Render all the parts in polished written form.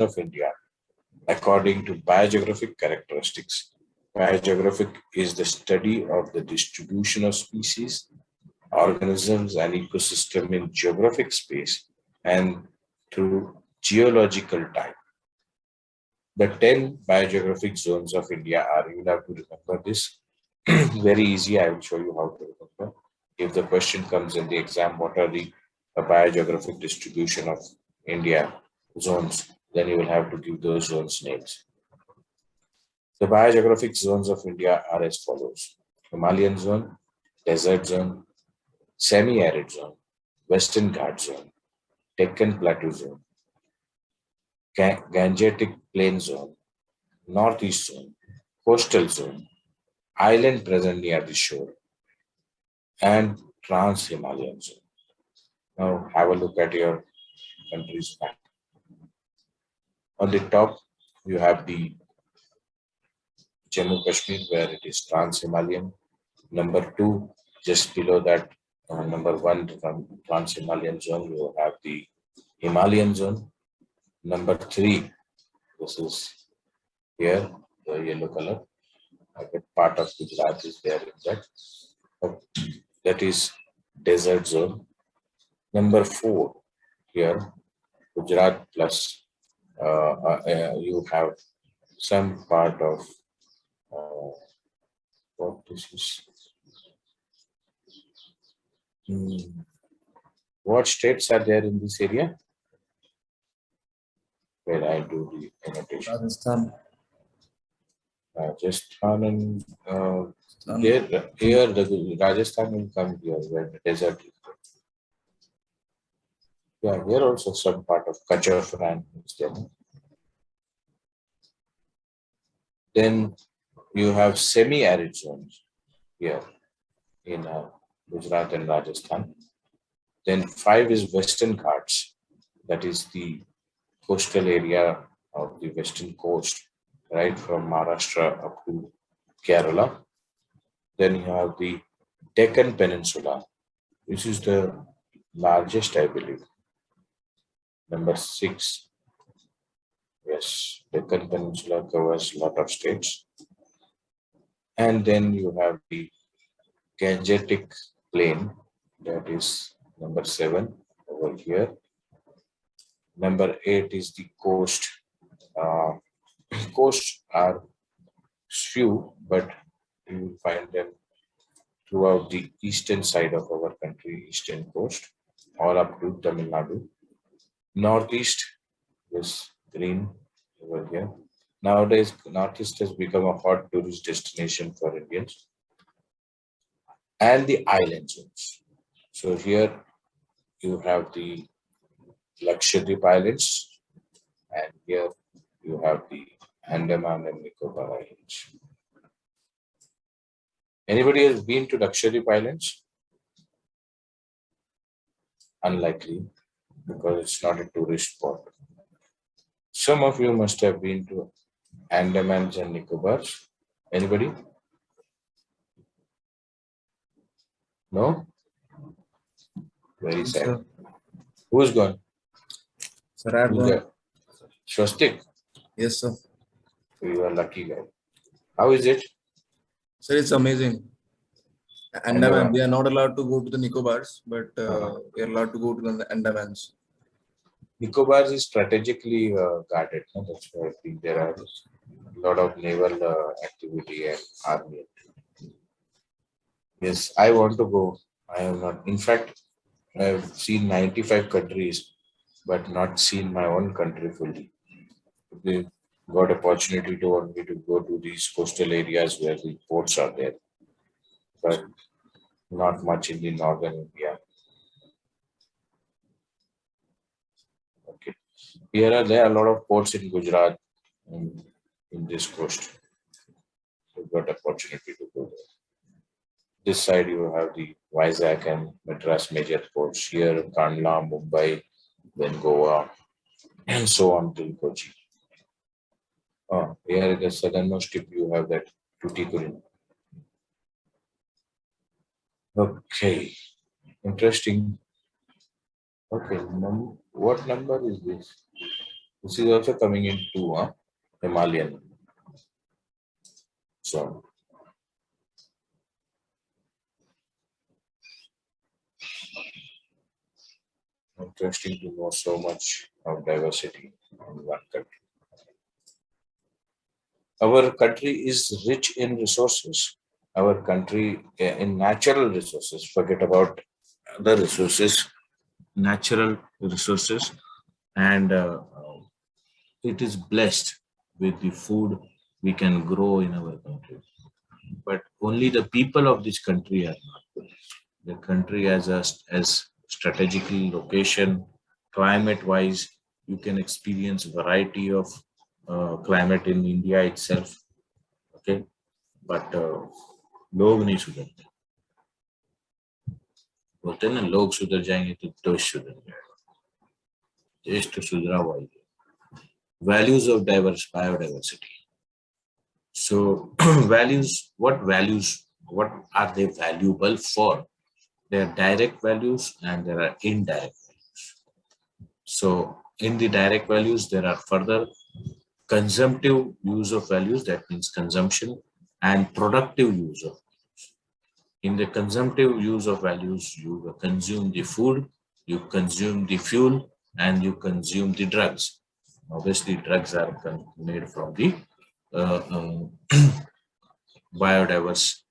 of India according to biogeographic characteristics. Biogeographic is the study of the distribution of species, organisms, and ecosystem in geographic space and through geological time. The 10 biogeographic zones of India are, you have to remember this. Very easy, I will show you how to remember. If the question comes in the exam, what are the biogeographic distribution of India zones, then you will have to give those zones names. The biogeographic zones of India are as follows: Himalayan zone, desert zone, semi-arid zone, Western Ghat zone, Deccan Plateau zone, Gangetic Plain zone, Northeast zone, coastal zone, island present near the shore, and Trans-Himalayan zone. Now have a look at your country's map. On the top, you have the Jammu Kashmir, where it is Trans-Himalayan. Number two, just below that, number one from Trans-Himalayan zone, you have the Himalayan zone. Number three, this is here, the yellow color. Part of Gujarat is there in that. That is desert zone. Number four, here, Gujarat plus you have some part of what this is. What states are there in this area? Where I do the annotation. Rajasthan. Rajasthan and here the Rajasthan will come here where the desert is. Yeah, here also some part of Kachafran is there. Then you have semi-arid zones here in Gujarat and Rajasthan. Then 5 is Western Ghats, that is the coastal area of the western coast, right from Maharashtra up to Kerala. Then you have the Deccan Peninsula. This is the largest, I believe. Number 6. Yes, Deccan Peninsula covers a lot of states. And then you have the Gangetic Plain, that is number 7 over here. Number 8 is the coast. Coasts are few, but you will find them throughout the eastern side of our country, eastern coast, all up to Tamil Nadu. Northeast is green over here. Nowadays, Northeast has become a hot tourist destination for Indians. And the island zones. So here you have the Lakshadweep Islands, and here you have the Andaman and Nicobar Islands. Anybody has been to Lakshadweep Islands? Unlikely, because it's not a tourist spot. Some of you must have been to Andamans and Nicobars. Anybody? No? Very sad. Sir. Who's gone? Sir, I have Who's gone. there? Swastik? Yes, sir. You are lucky guy. How is it? Sir, it's amazing. Andaman, we are not allowed to go to the Nicobars, but we are allowed to go to the Andamans. Nicobars is strategically guarded. No? That's why I think there are a lot of naval activity and army. Yes, I want to go. I have not. In fact, I have seen 95 countries, but not seen my own country fully. We got opportunity to want me to go to these coastal areas where the ports are there, but not much in the northern India. Okay, there are a lot of ports in Gujarat in this coast. So got opportunity to go there. This side you have the Vizag and Madras major ports here, Kandla, Mumbai, then Goa, and so on till Kochi. Here at the southernmost tip you have that Tuticorin. Okay, interesting. Okay, what number is this? This is also coming in two, Himalayan. So interesting to know so much of diversity in one country. Our country is rich in resources. Our country in natural resources. Forget about the resources, natural resources, and it is blessed with the food we can grow in our country. But only the people of this country are not good. The country as strategical location, climate wise, you can experience variety of climate in India itself. Okay, but लोग नहीं सुधरते. बोलते हैं ना लोग सुधर जाएंगे तो देश सुधर जाएगा. देश तो सुधरा हुआ ही है. Values of diverse biodiversity. So values, what are they valuable for? There are direct values and there are indirect values. So in the direct values, there are further consumptive use of values, that means consumption, and productive use of values. In the consumptive use of values, you consume the food, you consume the fuel, and you consume the drugs. Obviously, drugs are made from the biodiverse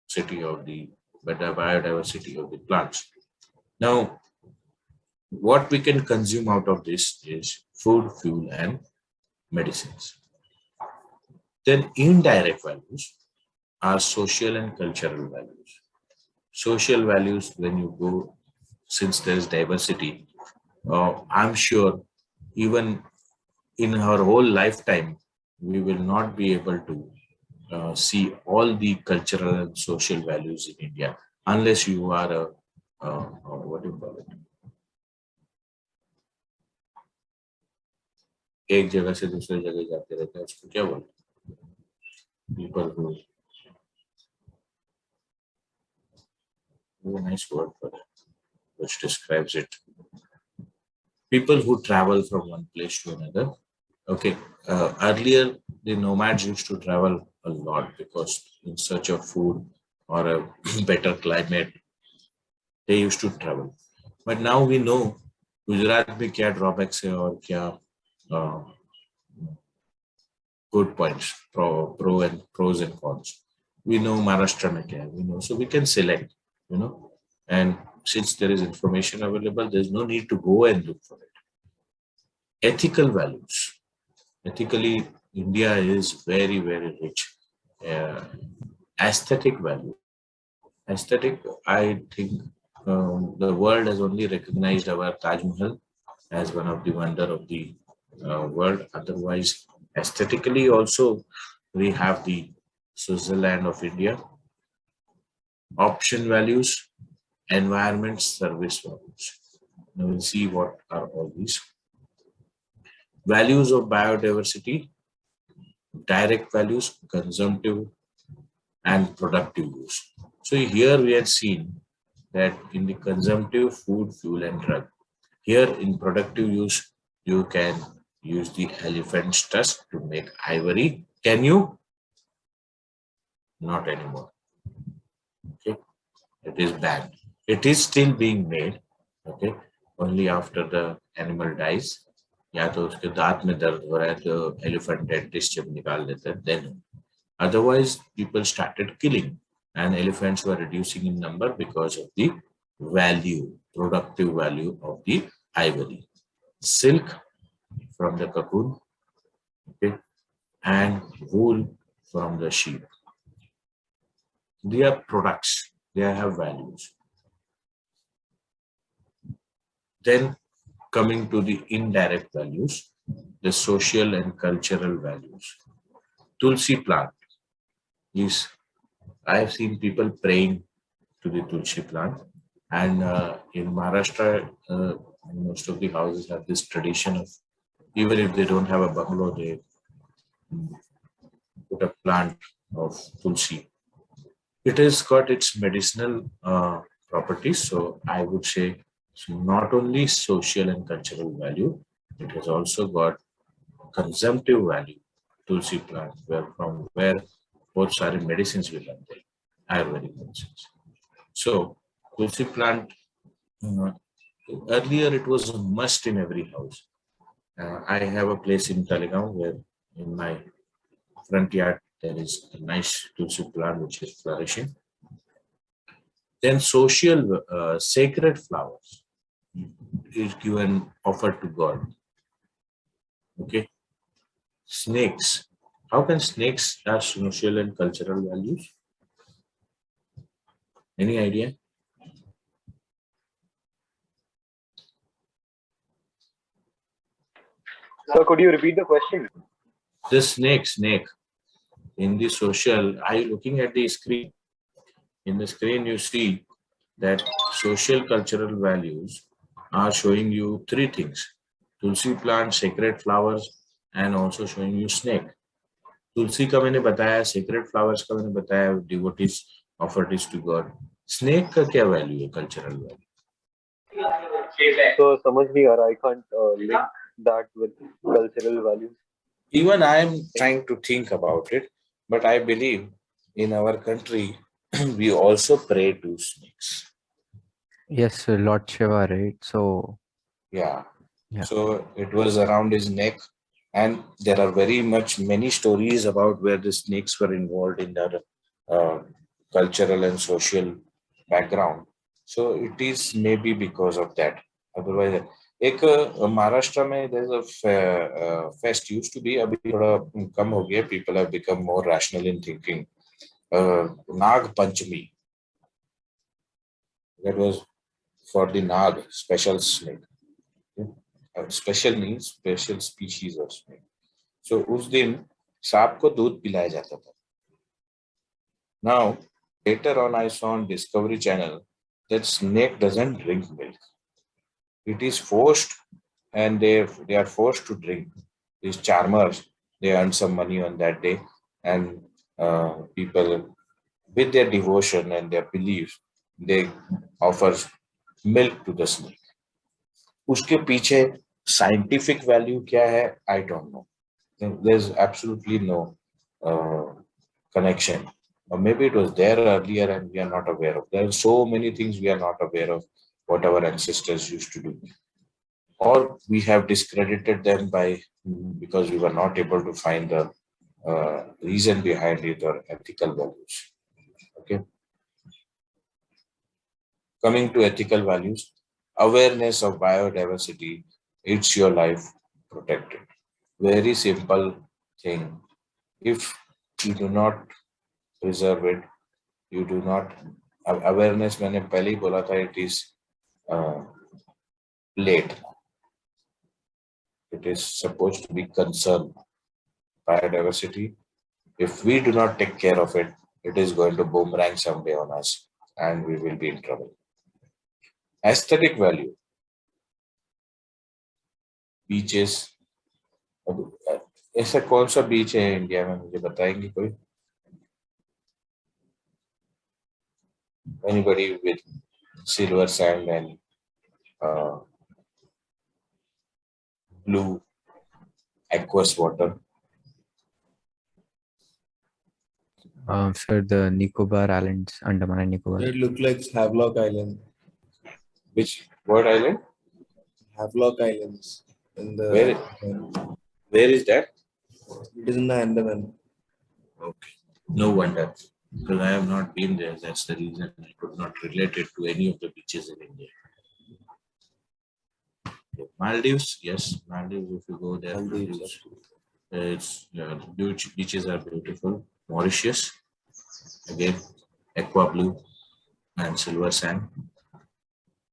city of the biodiversity of the plants. Now, what we can consume out of this is food, fuel, and medicines. Then indirect values are social and cultural values. Social values, when you go, since there is diversity, I'm sure even in our whole lifetime, we will not be able to see all the cultural and social values in India unless you are what do you call it? एक जगह से दूसरे जगह जाते रहते हैं उसको क्या बोलते हैं? People who, a nice word for it, which describes it. People who travel from one place to another. Okay, earlier the nomads used to travel a lot because in search of food or a better climate, they used to travel. But now we know Gujarat में क्या drawbacks है और क्या good points, pros and cons. We know Maharashtra mein kya hai, we know, so we can select, and since there is information available, there's no need to go and look for it. Ethical values. Ethically, India is very, very rich. Aesthetic value. Aesthetic, I think the world has only recognized our Taj Mahal as one of the wonder of the world. Otherwise, aesthetically also, we have the Switzerland of India. Option values, environment service values. Now we'll see what are all these. Values of biodiversity, direct values, consumptive and productive use. So here we have seen that in the consumptive, food, fuel and drug. Here in productive use, you can use the elephant's tusk to make ivory. Can you? Not anymore. Okay, it is banned. It is still being made. Okay, only after the animal dies. या तो उसके दांत में दर्द हो रहा है तो एलिफेंट डेंटिस्ट जब निकाल देते हैं then. Otherwise, people started killing and elephants were reducing in number because of the value, productive value of the ivory. Silk from the cocoon, okay, and wool from the sheep. They are products, they have values. Then coming to the indirect values, the social and cultural values. Tulsi plant is, I have seen people praying to the Tulsi plant, and in Maharashtra, most of the houses have this tradition of, even if they don't have a bungalow, they put a plant of Tulsi. It has got its medicinal properties, so I would say not only social and cultural value, It has also got consumptive value. Tulsi plant, where both सारे medicines भी बनते हैं, Ayurvedic medicines. So Tulsi plant, uh, earlier it was a must in every house. I have a place in Talegaon where in my front yard there is a nice Tulsi plant which is flourishing. Then social sacred flowers is given offered to God. Okay, snakes. How can snakes have social and cultural values? Any idea? So could you repeat the question? The snake in the social. Are you looking at the screen? In the screen, you see that social cultural values are showing you three things: tulsi plant, sacred flowers, and also showing you snake. तुलसी का मैंने बताया, sacred flowers का मैंने बताया, devotees offered it to God. Snake का क्या value है, cultural value? So समझ नहीं आ रहा. I can't link that with cultural values. Even I am trying to think about it, but I believe in our country we also pray to snakes. Yes, Lord Shiva, right? So, Yeah. Yeah. So it was around his neck, and there are very much many stories about where the snakes were involved in their cultural and social background. So it is maybe because of that. Otherwise, एक महाराष्ट्र में there's a fest used to be, अभी थोड़ा कम हो गया. People have become more rational in thinking. Nag Panchami. That was for the Nag, special snake. Special means special species of snake. So उस दिन सांप को दूध पिलाया जाता था. Now later on I saw on Discovery Channel that snake doesn't drink milk. It is forced, and they are forced to drink. These charmers, they earn some money on that day, and people with their devotion and their belief, they offer milk to the snake. उसके पीछे scientific value क्या है? I don't know. There's absolutely no connection. Or maybe it was there earlier and we are not aware of. There are so many things we are not aware of what our ancestors used to do. Or we have discredited them because we were not able to find the reason behind it or ethical values. Okay. Coming to ethical values, awareness of biodiversity, it's your life protected. Very simple thing. If you do not preserve it, you do not. Awareness, मैंने पहले ही बोला था, it is late. It is supposed to be concerned. Biodiversity. If we do not take care of it, it is going to boomerang someday on us, and we will be in trouble. Aesthetic value. Beaches. ऐसा कौन सा बीच है India में, मुझे बताएंगे कोई? Anybody with silver sand and blue aqueous water? for the Nicobar Islands, Andaman and Nicobar. It looked like Havelock Island. Which what island? Havelock Islands. Where is that? It is in the Andaman. Okay. No wonder. Because I have not been there. That's the reason I could not relate it to any of the beaches in India. Maldives, yes. Maldives, if you go there, beaches are beautiful. Mauritius, again, aqua blue and silver sand.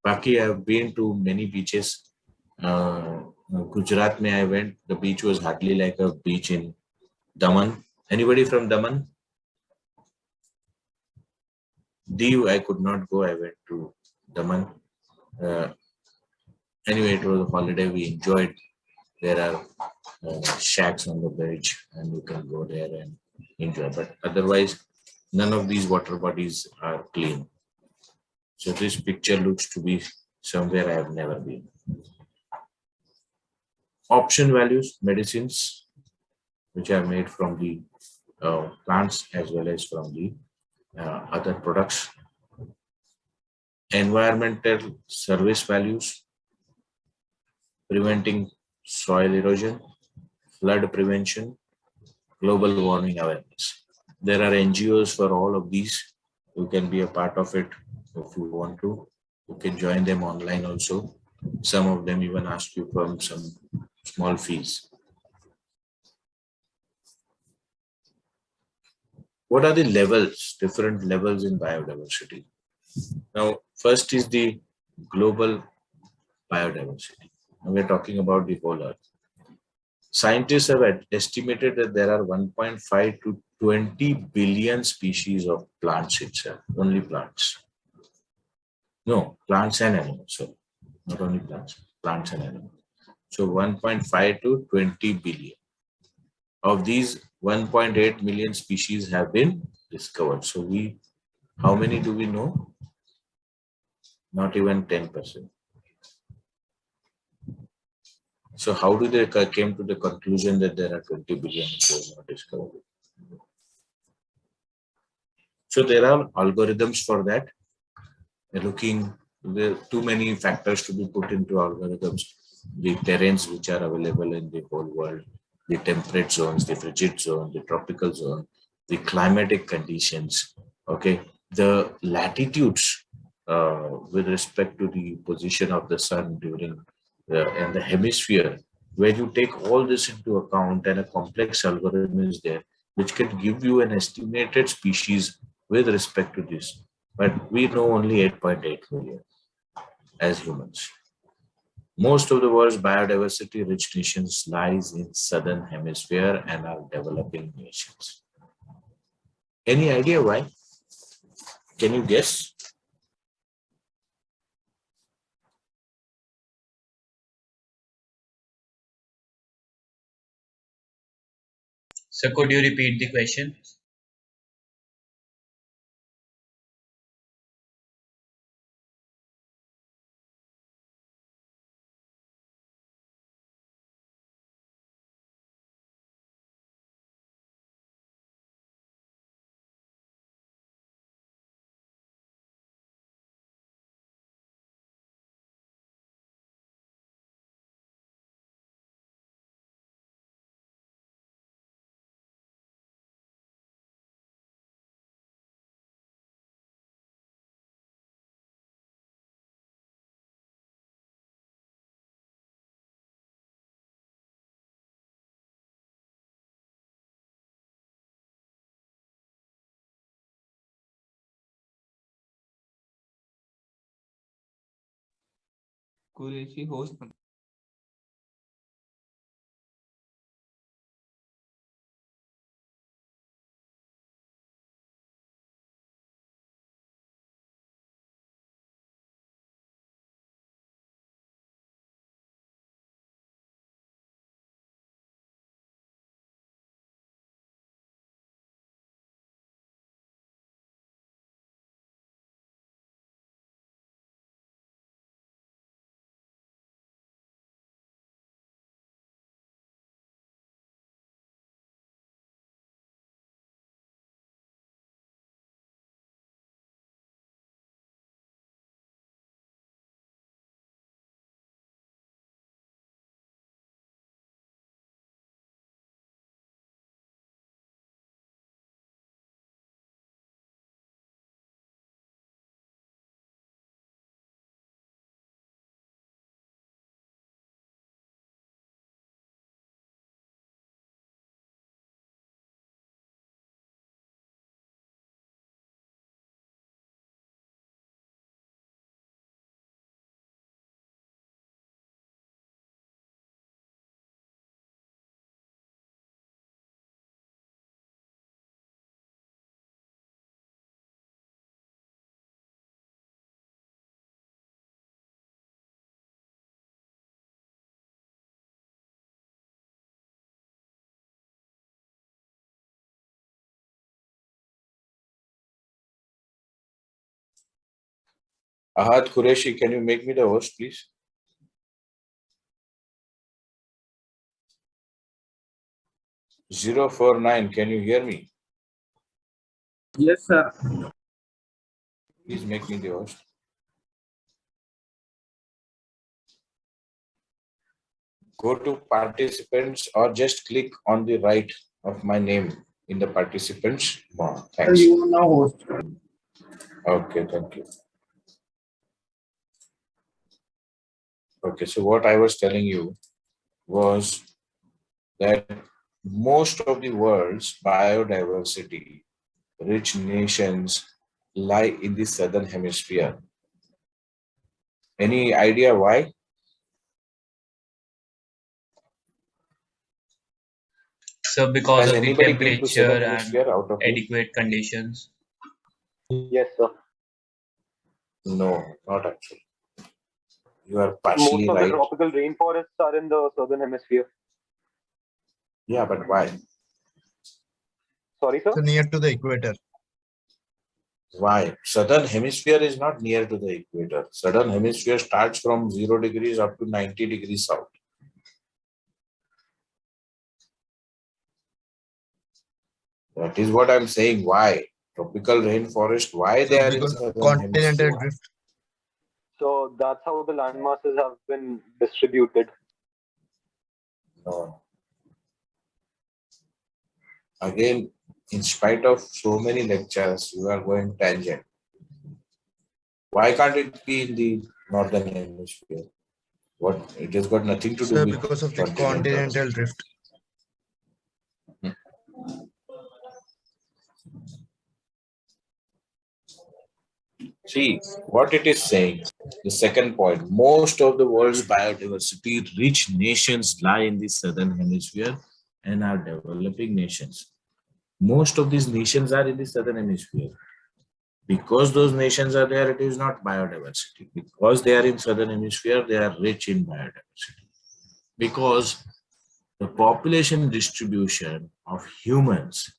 Baki, I have been to many beaches. Gujarat, I went. The beach was hardly like a beach in Daman. Anybody from Daman? Diu, I could not go. I went to Daman. Anyway, it was a holiday. We enjoyed. There are shacks on the beach, and you can go there and enjoy. But otherwise, none of these water bodies are clean. So this picture looks to be somewhere I have never been. Option values, medicines, which are made from the plants as well as from the other products. Environmental service values, preventing soil erosion, flood prevention, global warming awareness. There are NGOs for all of these. You can be a part of it if you want to. You can join them online also. Some of them even ask you for some small fees. What are the levels, different levels in biodiversity? Now, first is the global biodiversity. And we're talking about the whole earth. Scientists have estimated that there are 1.5 to 20 billion species of plants itself, only plants. No, plants and animals. So, not only plants, plants and animals. So 1.5 to 20 billion. Of these, 1.8 million species have been discovered. So how many do we know? Not even 10%. So how do they came to the conclusion that there are 20 billion which was not discovered? So there are algorithms for that. There are too many factors to be put into algorithms. The terrains which are available in the whole world, the temperate zones, the frigid zone, the tropical zone, the climatic conditions, okay, the latitudes with respect to the position of the sun during and the hemisphere, where you take all this into account and a complex algorithm is there, which can give you an estimated species with respect to this. But we know only 8.8 million as humans. Most of the world's biodiversity-rich nations lies in southern hemisphere and are developing nations. Any idea why? Can you guess? So could you repeat the question? Qureshi host. Ahad Qureshi, can you make me the host, please? 049, can you hear me? Yes, sir. Please make me the host. Go to participants or just click on the right of my name in the participants. Oh, thanks. You are now host. Okay, thank you. Okay, so what I was telling you was that most of the world's biodiversity rich nations lie in the southern hemisphere. Any idea why? So because Has of the anybody been to southern temperature and hemisphere out of you? adequate conditions. Yes, sir. No, not actually. You are Most partially of the right. tropical rainforests are in the southern hemisphere. Yeah, but why? Sorry, sir. So near to the equator. Why? Southern hemisphere is not near to the equator. Southern hemisphere starts from 0 degrees up to 90 degrees south. That is what I'm saying. Why? Tropical rainforest, why they are in Because southern continental hemisphere? drift. So that's how the land masses have been distributed. No. Again, in spite of so many lectures, you are going tangent. Why can't it be in the northern hemisphere? What? It has got nothing to do So with because of the continental. continental drift. See, what it is saying, the second point, most of the world's biodiversity rich nations lie in the southern hemisphere and are developing nations. Most of these nations are in the southern hemisphere. Because those nations are there, it is not biodiversity. Because they are in southern hemisphere, they are rich in biodiversity. Because the population distribution of humans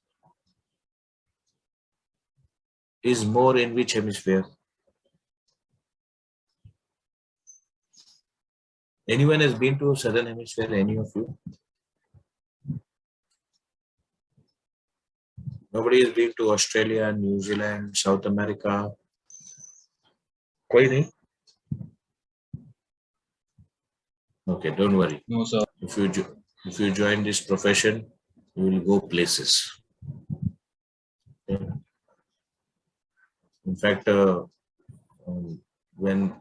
is more in which hemisphere? Anyone has been to southern hemisphere? Any of you? Nobody has been to Australia, New Zealand, South America. कोई नहीं? Okay, don't worry. No, sir. If you join this profession, you will go places. Okay. In fact, when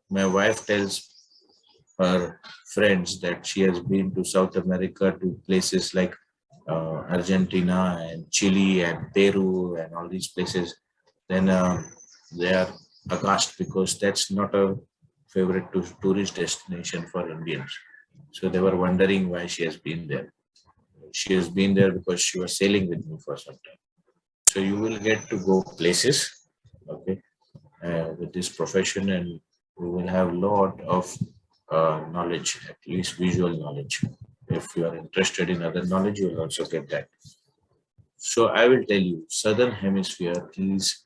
my wife tells her friends that she has been to South America, to places like Argentina and Chile and Peru and all these places, then they are aghast because that's not a favorite tourist destination for Indians. So they were wondering why she has been there. She has been there because she was sailing with me for some time. So you will get to go places, okay, with this profession, and you will have a lot of knowledge, at least visual knowledge. If you are interested in other knowledge, you will also get that. So I will tell you, southern hemisphere is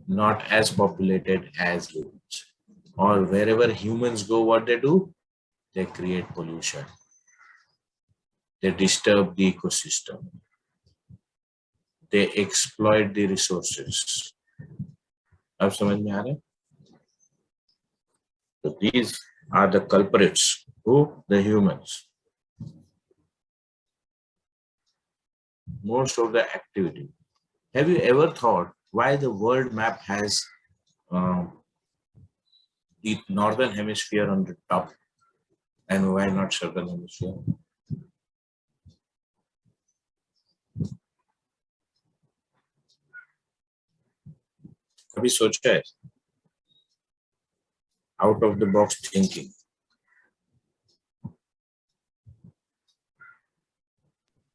not as populated as humans. Or wherever humans go, what they do? They create pollution. They disturb the ecosystem. They exploit the resources. अब समझ में आ रहा है? So these are the culprits. Who? The humans. Most of the activity. Have you ever thought why the world map has the northern hemisphere on the top and why not southern hemisphere? कभी सोचा है? Out of the box thinking.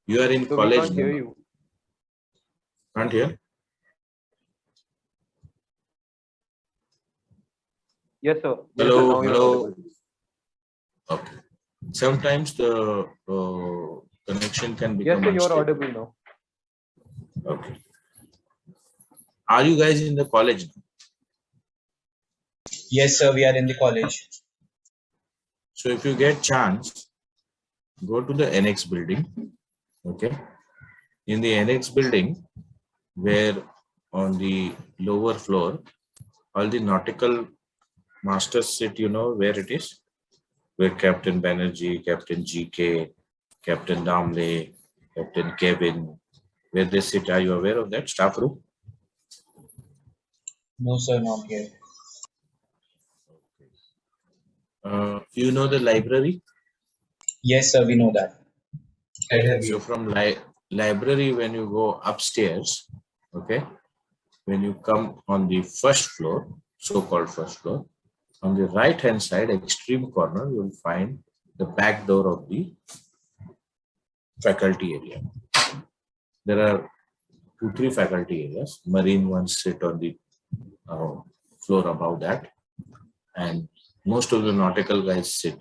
You are in So we college can't hear now. you. Can't hear? Yes, sir. Yes, Hello, sir. Now you're hello. audible. Okay. Sometimes the connection can become Yes, sir. You're unstable. audible now. Okay. Are you guys in the college now? Yes, sir, we are in the college. So if you get chance, go to the NX building Okay. In the annex building, where on the lower floor, all the nautical masters sit, you know where it is? Where Captain Banerjee, Captain GK, Captain Damle, Captain Kevin, where they sit. Are you aware of that staff room? No, sir, not yet. You know the library? Yes, sir, we know that. So from library, when you go upstairs, okay, when you come on the first floor, so-called first floor, on the right-hand side, extreme corner, you will find the back door of the faculty area. There are 2, 3 faculty areas. Marine ones sit on the floor above that, and most of the nautical guys sit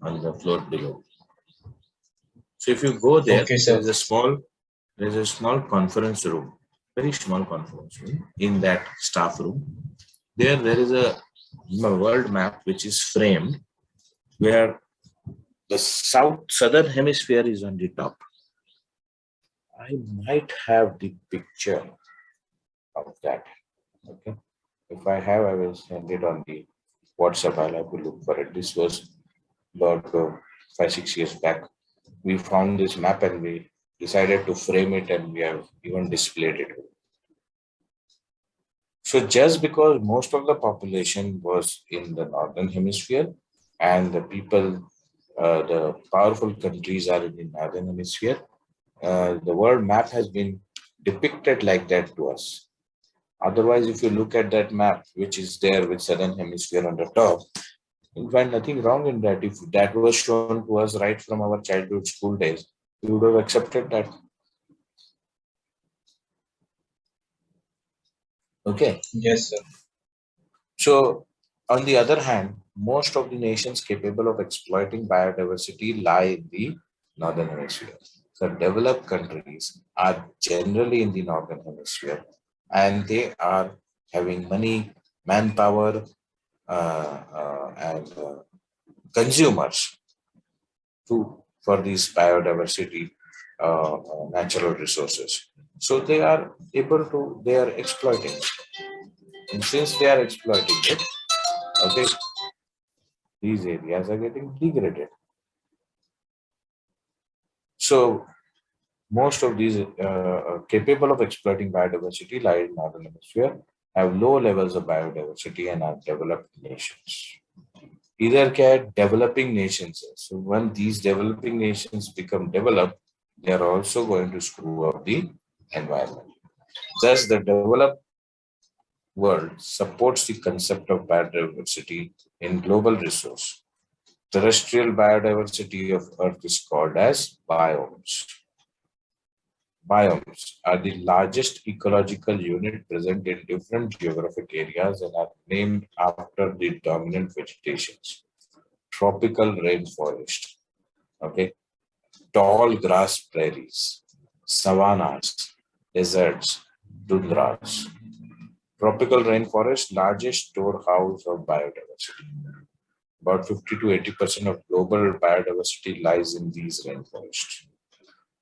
on the floor below. So if you go there, Okay, sir. there is a small conference room, very small conference room in that staff room. There is a world map which is framed where the southern hemisphere is on the top. I might have the picture of that. Okay. If I have, I will send it on the WhatsApp. I'll have to look for it. This was about 5-6 years back. We found this map and we decided to frame it, and we have even displayed it. So just because most of the population was in the northern hemisphere and the people, the powerful countries are in the northern hemisphere, the world map has been depicted like that to us. Otherwise, if you look at that map, which is there with southern hemisphere on the top, you'll find nothing wrong in that. If that was shown to us right from our childhood school days, we would have accepted that. Okay. Yes, sir. So, on the other hand, most of the nations capable of exploiting biodiversity lie in the northern hemisphere. So, developed countries are generally in the northern hemisphere, and they are having money, manpower, and consumers for these biodiversity natural resources. So they are they are exploiting it. And since they are exploiting it, okay, these areas are getting degraded. So most of these capable of exploiting biodiversity lie in northern hemisphere, have low levels of biodiversity and are developed nations. Either can developing nations. So when these developing nations become developed, they are also going to screw up the environment. Thus, the developed world supports the concept of biodiversity in global resource. Terrestrial biodiversity of Earth is called as biomes. Biomes are the largest ecological unit present in different geographic areas and are named after the dominant vegetations. Tropical rainforest, okay, tall grass prairies, savannas, deserts, tundras. Tropical rainforest, largest storehouse of biodiversity. About 50 to 80% of global biodiversity lies in these rainforests.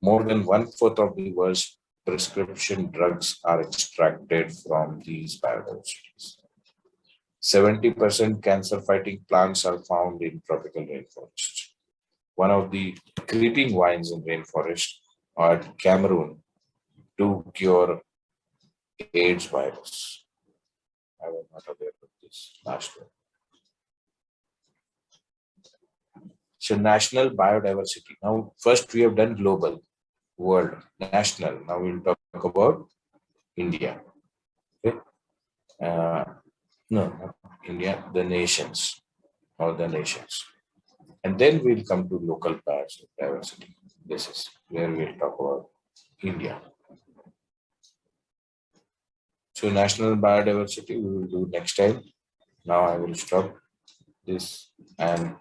More than 1/4 of the world's prescription drugs are extracted from these biodiversities. 70% cancer-fighting plants are found in tropical rainforests. One of the creeping vines in rainforest at Cameroon to cure AIDS virus. I was not aware of this last one. So national biodiversity. Now, first we have done global, world, national. Now we'll talk about India. Okay. No, not India, the nations, all the nations. And then we'll come to local biodiversity. This is where we'll talk about India. So national biodiversity we will do next time. Now I will stop this and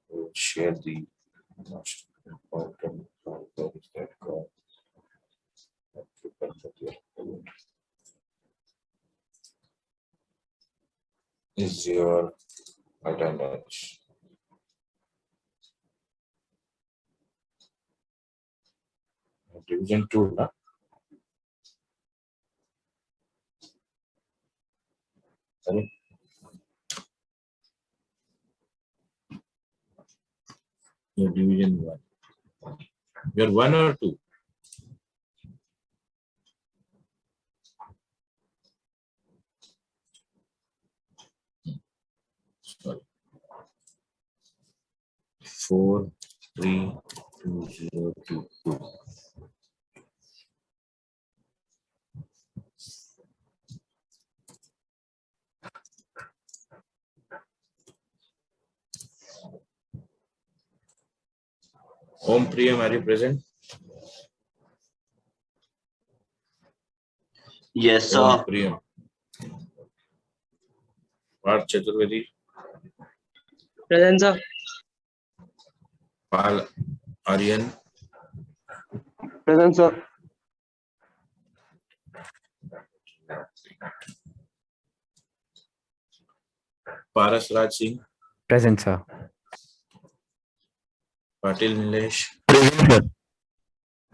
we'll share the most important part. Where is that called? Is your attendance. Division 2, na? Sorry. Your division 1. You're 1 or 2? Sorry. 4, 3, 2, 0, 2, 2. Om Priyam, are you present? Yes, Om sir. Priyam. Parth Chaturvedi. Present, sir. Pal Aryan. Present, sir. Paras Raj Singh. Present, sir. Patil Nilesh.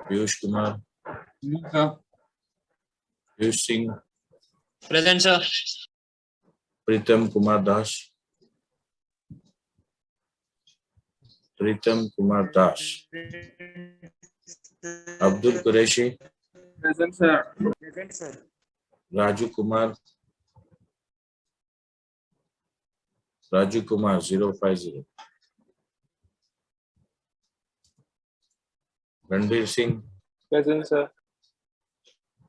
Piyush Kumar. Piyush Singh. Present, sir. Pritam Kumar Das. Pritam Kumar Das. Abdul Qureshi. Present, sir. Raju Kumar. Raju Kumar 050. Ranbir Singh. Present, sir.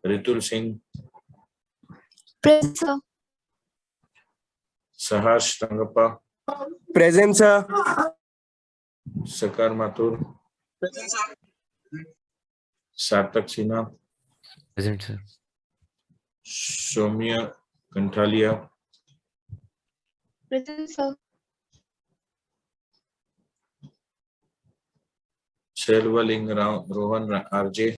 Ritul Singh. Present, sir. Saharsh Rangappa. Present, sir. Sakar Mathur. Present, sir. Sartak Sinha. Present, sir. Soumya Kantalia. Present, sir. Shelvaling Rohan RJ.